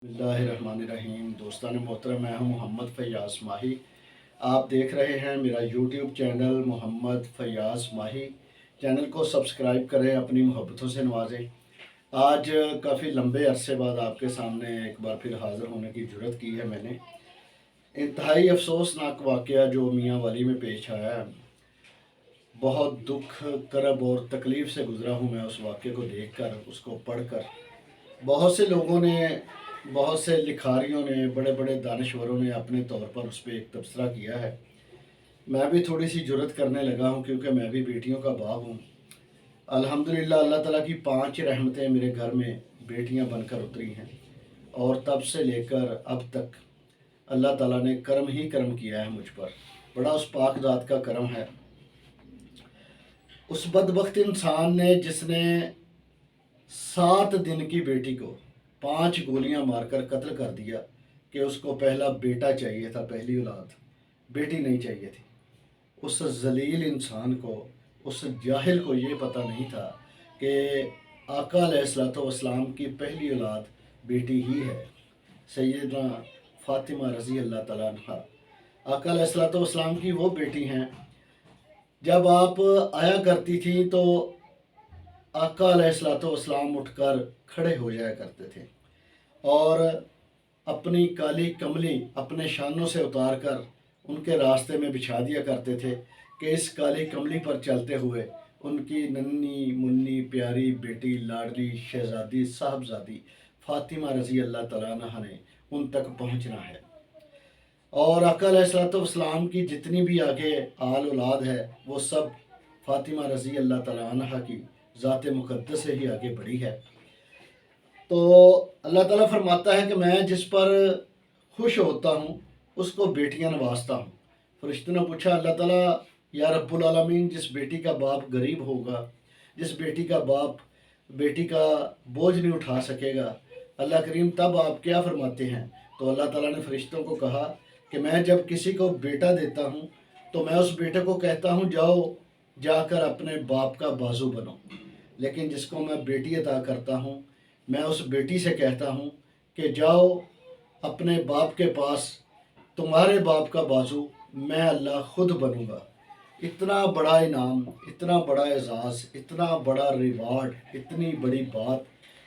बिस्मिल्लाहिर्रहमानिर्रहीम। दोस्तान मोहतरम, मैं हूं मोहम्मद फ़याज़ माही। आप देख रहे हैं मेरा यूट्यूब चैनल मोहम्मद फ़याज़ माही। चैनल को सब्सक्राइब करें, अपनी मोहब्बतों से नवाजें। आज काफ़ी लंबे अरसे बाद आपके सामने एक बार फिर हाज़िर होने की जुर्रत की है मैंने। इंतहाई अफसोसनाक वाक़या जो मियाँ वाली में पेश आया है, बहुत दुख, करब और तकलीफ़ से गुज़रा हूँ मैं उस वाक़े को देख कर, उसको पढ़ कर। बहुत से लोगों ने, बहुत से लिखारियों ने, बड़े बड़े दानश्वरों ने अपने तौर पर उस पर एक तबसरा किया है। मैं भी थोड़ी सी जुर्रत करने लगा हूँ क्योंकि मैं भी बेटियों का बाप हूँ। अल्हम्दुलिल्लाह, अल्लाह ताला की 5 रहमतें मेरे घर में बेटियाँ बनकर उतरी हैं, और तब से लेकर अब तक अल्लाह ताला ने करम ही करम किया है मुझ पर। बड़ा उस पाक ज़ात का करम है। उस बदबख्त इंसान ने जिसने 7 दिन की बेटी को 5 गोलियां मारकर कत्ल कर दिया कि उसको पहला बेटा चाहिए था, पहली औलाद, बेटी नहीं चाहिए थी। उस जलील इंसान को, उस जाहिल को ये पता नहीं था कि आका अलैहिस्सलातु वस्सलाम की पहली औलाद बेटी ही है, सैयदना फातिमा रज़ी अल्लाह तआला अन्हा। आका अलैहिस्सलातु वस्सलाम की वो बेटी हैं। जब आप आया करती थी तो आका अलैहिस्सलातु वस्सलाम उठकर खड़े हो जाया करते थे और अपनी काली कमली अपने शानों से उतार कर उनके रास्ते में बिछा दिया करते थे कि इस काली कमली पर चलते हुए उनकी नन्ही मुन्नी प्यारी बेटी, लाडली शहजादी, साहबजादी फातिमा रज़ी अल्लाह तआला अन्हा ने उन तक पहुंचना है। और आका अलैहिस्सलातु वस्सलाम की जितनी भी आगे आल औलाद है, वो सब फातिमा रज़ी अल्लाह तआला अन्हा की ज़ात मुक़द्दस से ही आगे बढ़ी है। तो अल्लाह ताला फरमाता है कि मैं जिस पर खुश होता हूँ उसको बेटियां नवाजता हूँ। फरिश्तों ने पूछा, अल्लाह ताला या रब्बुल आलमीन, जिस बेटी का बाप गरीब होगा, जिस बेटी का बाप बेटी का बोझ नहीं उठा सकेगा, अल्लाह करीम तब आप क्या फरमाते हैं? तो अल्लाह ताला ने फरिश्तों को कहा कि मैं जब किसी को बेटा देता हूँ तो मैं उस बेटे को कहता हूँ जाओ जाकर अपने बाप का बाजू बनो, लेकिन जिसको मैं बेटी अता करता हूँ मैं उस बेटी से कहता हूँ कि जाओ अपने बाप के पास, तुम्हारे बाप का बाजू मैं अल्लाह खुद बनूंगा। इतना बड़ा इनाम, इतना बड़ा एजाज़, इतना बड़ा रिवार्ड, इतनी बड़ी बात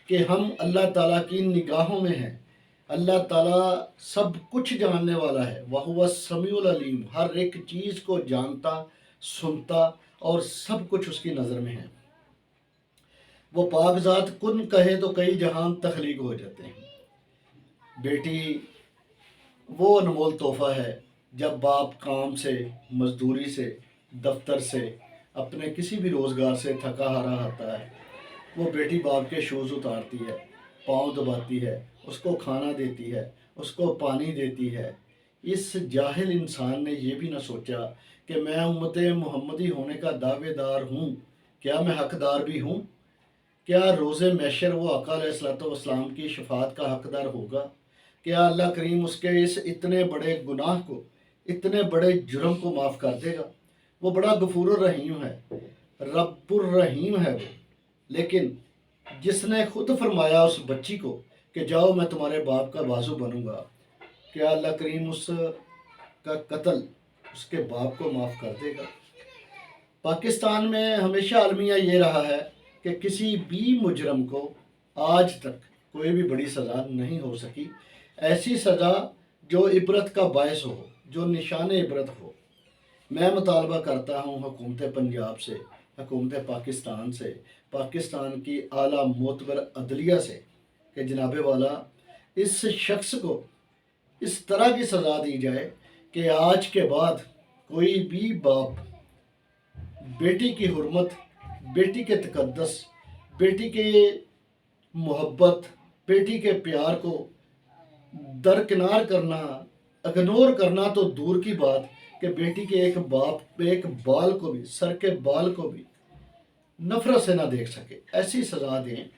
कि हम अल्लाह ताला की निगाहों में हैं। अल्लाह ताला सब कुछ जानने वाला है, वह हुवा समीउल अलीम, हर एक चीज़ को जानता, सुनता और सब कुछ उसकी नज़र में है। वो पाक ज़ात कुन कहे तो कई जहान तख्लीक हो जाते हैं। बेटी वो अनमोल तोहफ़ा है। जब बाप काम से, मजदूरी से, दफ्तर से, अपने किसी भी रोज़गार से थका हारा आता है, वो बेटी बाप के शूज़ उतारती है, पाँव दबाती है, उसको खाना देती है, उसको पानी देती है। इस जाहिल इंसान ने ये भी ना सोचा कि मैं उम्मत मोहम्मदी होने का दावेदार हूँ, क्या मैं हकदार भी हूँ? क्या रोज़े महशर वो आका अलैहिस्सलातु वस्सलाम की शफाअत का हकदार होगा? क्या अल्लाह करीम उसके इस इतने बड़े गुनाह को, इतने बड़े जुर्म को माफ़ कर देगा? वो बड़ा गफूरुर रहीम है, रब्बुर रहीम है वो। लेकिन जिसने खुद फरमाया उस बच्ची को कि जाओ मैं तुम्हारे बाप का बाजू बनूंगा, क्या अल्लाह करीम उस का कत्ल उसके बाप को माफ़ कर देगा? पाकिस्तान में हमेशा अलमिया ये रहा है कि किसी भी मुजरम को आज तक कोई भी बड़ी सज़ा नहीं हो सकी, ऐसी सज़ा जो इबरत का बायस हो, जो निशान इबरत हो। मैं मुतालबा करता हूँ हुकूमत पंजाब से, हुकूमत पाकिस्तान से, पाकिस्तान की आला मोतबर अदलिया से कि जनाबे वाला इस शख्स को इस तरह की सज़ा दी जाए कि आज के बाद कोई भी बाप बेटी की हुर्मत, बेटी के तकद्दस, बेटी के मोहब्बत, बेटी के प्यार को दरकिनार करना, इग्नोर करना तो दूर की बात कि बेटी के एक बाप एक बाल को भी, सर के बाल को भी नफरत से ना देख सके, ऐसी सज़ा दें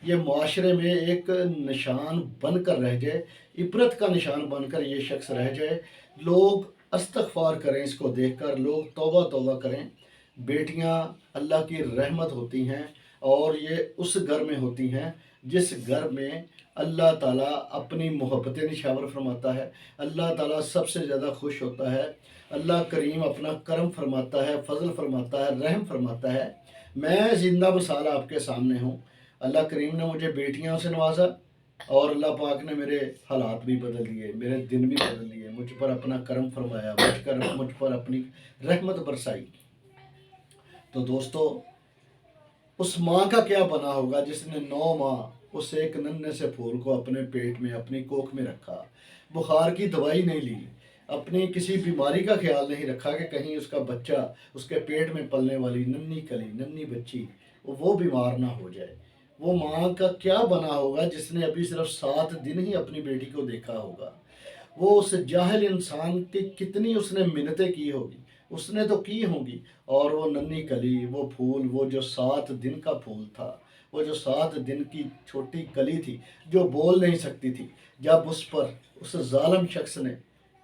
ये माशरे में एक निशान बनकर रह जाए, इबरत का निशान बनकर ये शख्स रह जाए। लोग अस्तगफार करें, इसको देखकर लोग तौबा तौबा करें। बेटियां अल्लाह की रहमत होती हैं, اور یہ اس گھر میں ہوتی ہیں جس گھر میں اللہ تعالیٰ اپنی محبتیں نشاور فرماتا ہے، اللہ تعالیٰ سب سے زیادہ خوش ہوتا ہے، اللہ کریم اپنا کرم فرماتا ہے، فضل فرماتا ہے، رحم فرماتا ہے۔ میں زندہ مثال آپ کے سامنے ہوں، اللہ کریم نے مجھے بیٹیاں سے نوازا، اور اللہ پاک نے میرے حالات بھی بدل دیے، میرے دن بھی بدل دیے، مجھ پر اپنا کرم فرمایا، مجھ پر اپنی رحمت برسائی۔ تو دوستو، اس ماں کا کیا بنا ہوگا جس نے 9 ماہ اس ایک ننھے سے پھول کو اپنے پیٹ میں، اپنی کوکھ میں رکھا، بخار کی دوائی نہیں لی، اپنی کسی بیماری کا خیال نہیں رکھا کہ کہیں اس کا بچہ، اس کے پیٹ میں پلنے والی ننھی کلی، ننھی بچی وہ بیمار نہ ہو جائے۔ وہ ماں کا کیا بنا ہوگا جس نے ابھی صرف 7 دن ہی اپنی بیٹی کو دیکھا ہوگا؟ وہ اس جاہل انسان کی کتنی اس نے منتیں کی ہوگی، اس نے تو کی ہوں گی، اور وہ ننھی کلی، وہ پھول، وہ جو 7 دن کا پھول تھا، وہ جو 7 دن کی چھوٹی کلی تھی جو بول نہیں سکتی تھی، جب اس پر اس ظالم شخص نے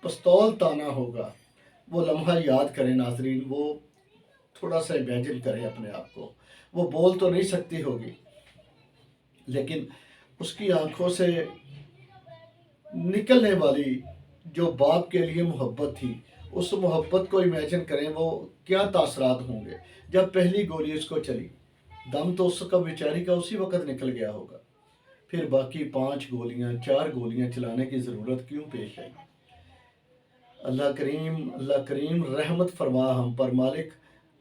پستول تانا ہوگا، وہ لمحہ یاد کریں ناظرین، وہ تھوڑا سا امیجن کریں اپنے آپ کو۔ وہ بول تو نہیں سکتی ہوگی، لیکن اس کی آنکھوں سے نکلنے والی جو باپ کے لیے محبت تھی، اس محبت کو امیجن کریں، وہ کیا تاثرات ہوں گے جب پہلی گولی اس کو چلی۔ دم تو اس کا بیچاری کا اسی وقت نکل گیا ہوگا، پھر باقی 5 گولیاں 4 گولیاں چلانے کی ضرورت کیوں پیش آئی؟ اللہ کریم رحمت فرما ہم پر۔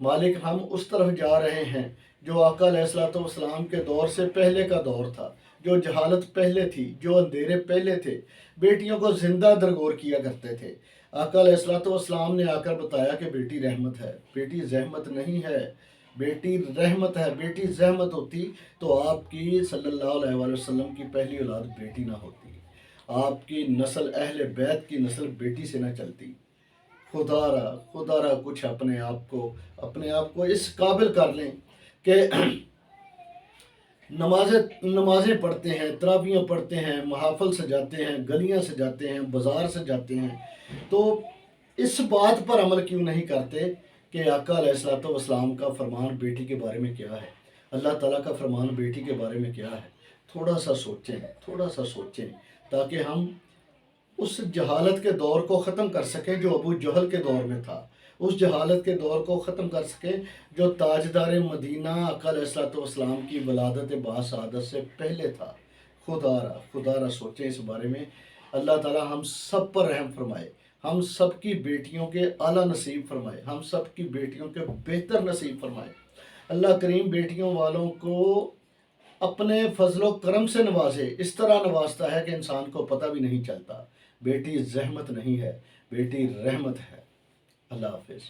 مالک ہم اس طرف جا رہے ہیں جو آقا علیہ الصلوۃ والسلام کے دور سے پہلے کا دور تھا، جو جہالت پہلے تھی، جو اندھیرے پہلے تھے، بیٹیوں کو زندہ درگور کیا کرتے تھے۔ آقا علیہ الصلوۃ والسلام نے آ کر بتایا کہ بیٹی رحمت ہے، بیٹی زحمت نہیں ہے، بیٹی رحمت ہے۔ بیٹی زحمت ہوتی تو آپ کی صلی اللہ علیہ وآلہ وسلم کی پہلی اولاد بیٹی نہ ہوتی، آپ کی نسل، اہل بیت کی نسل بیٹی سے نہ چلتی۔ خدا را کچھ اپنے آپ کو اس قابل کر لیں کہ نمازیں پڑھتے ہیں، تراویحیں پڑھتے ہیں، محافل سجاتے ہیں، گلیاں سجاتے ہیں، بازار سجاتے ہیں، تو اس بات پر عمل کیوں نہیں کرتے کہ آقا علیہ الصلوۃ والسلام کا فرمان بیٹی کے بارے میں کیا ہے، اللہ تعالیٰ کا فرمان بیٹی کے بارے میں کیا ہے؟ تھوڑا سا سوچیں تاکہ ہم اس جہالت کے دور کو ختم کر سکیں جو ابو جہل کے دور میں تھا، اس جہالت کے دور کو ختم کر سکیں جو تاجدار مدینہ آقا علیہ الصلوۃ والسلام کی ولادت باسعادت سے پہلے تھا۔ خدا را سوچیں اس بارے میں۔ اللہ تعالیٰ ہم سب پر رحم فرمائے، ہم سب کی بیٹیوں کے اعلیٰ نصیب فرمائے، ہم سب کی بیٹیوں کے بہتر نصیب فرمائے۔ اللہ کریم بیٹیوں والوں کو اپنے فضل و کرم سے نوازے، اس طرح نوازتا ہے کہ انسان کو پتہ بھی نہیں چلتا۔ بیٹی زحمت نہیں ہے، بیٹی رحمت ہے۔ اللہ حافظ۔